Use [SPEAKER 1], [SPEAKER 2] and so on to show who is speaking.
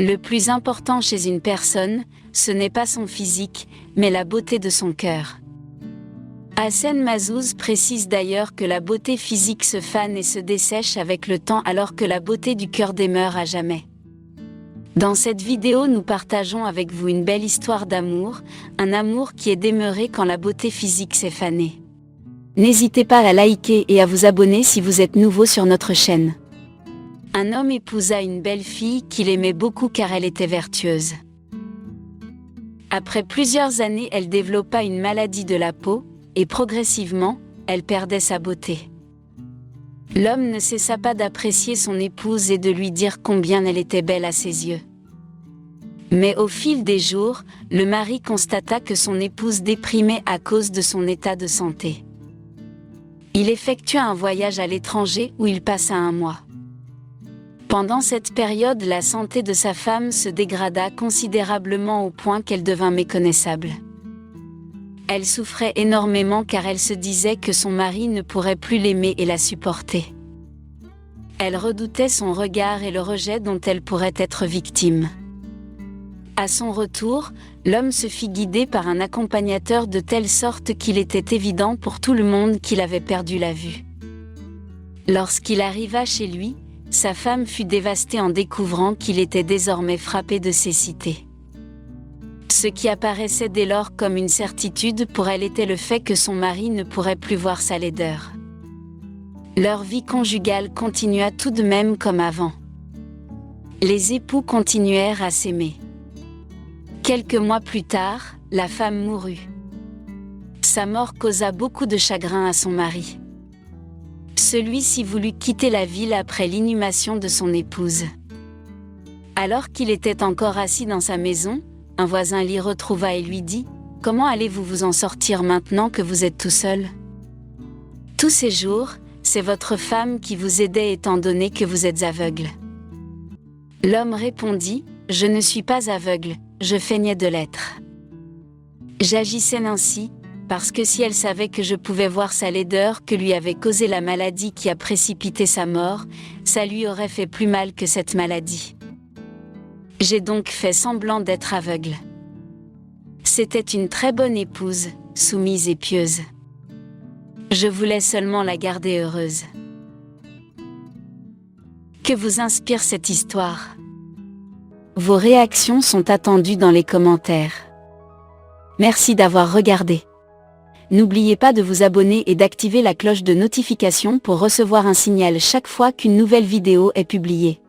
[SPEAKER 1] Le plus important chez une personne, ce n'est pas son physique, mais la beauté de son cœur. Hassen Mazzouz précise d'ailleurs que la beauté physique se fane et se dessèche avec le temps alors que la beauté du cœur demeure à jamais. Dans cette vidéo, nous partageons avec vous une belle histoire d'amour, un amour qui est demeuré quand la beauté physique s'est fanée. N'hésitez pas à liker et à vous abonner si vous êtes nouveau sur notre chaîne. Un homme épousa une belle fille qu'il aimait beaucoup car elle était vertueuse. Après plusieurs années, elle développa une maladie de la peau, et progressivement, elle perdait sa beauté. L'homme ne cessa pas d'apprécier son épouse et de lui dire combien elle était belle à ses yeux. Mais au fil des jours, le mari constata que son épouse déprimait à cause de son état de santé. Il effectua un voyage à l'étranger où il passa un mois. Pendant cette période, la santé de sa femme se dégrada considérablement au point qu'elle devint méconnaissable. Elle souffrait énormément car elle se disait que son mari ne pourrait plus l'aimer et la supporter. Elle redoutait son regard et le rejet dont elle pourrait être victime. À son retour, l'homme se fit guider par un accompagnateur de telle sorte qu'il était évident pour tout le monde qu'il avait perdu la vue. Lorsqu'il arriva chez lui, sa femme fut dévastée en découvrant qu'il était désormais frappé de cécité. Ce qui apparaissait dès lors comme une certitude pour elle était le fait que son mari ne pourrait plus voir sa laideur. Leur vie conjugale continua tout de même comme avant. Les époux continuèrent à s'aimer. Quelques mois plus tard, la femme mourut. Sa mort causa beaucoup de chagrin à son mari. Celui-ci voulut quitter la ville après l'inhumation de son épouse. Alors qu'il était encore assis dans sa maison, un voisin l'y retrouva et lui dit « Comment allez-vous vous en sortir maintenant que vous êtes tout seul ? Tous ces jours, c'est votre femme qui vous aidait étant donné que vous êtes aveugle. » L'homme répondit « Je ne suis pas aveugle, je feignais de l'être. J'agissais ainsi, parce que si elle savait que je pouvais voir sa laideur que lui avait causé la maladie qui a précipité sa mort, ça lui aurait fait plus mal que cette maladie. J'ai donc fait semblant d'être aveugle. C'était une très bonne épouse, soumise et pieuse. Je voulais seulement la garder heureuse. » Que vous inspire cette histoire ? Vos réactions sont attendues dans les commentaires. Merci d'avoir regardé. N'oubliez pas de vous abonner et d'activer la cloche de notification pour recevoir un signal chaque fois qu'une nouvelle vidéo est publiée.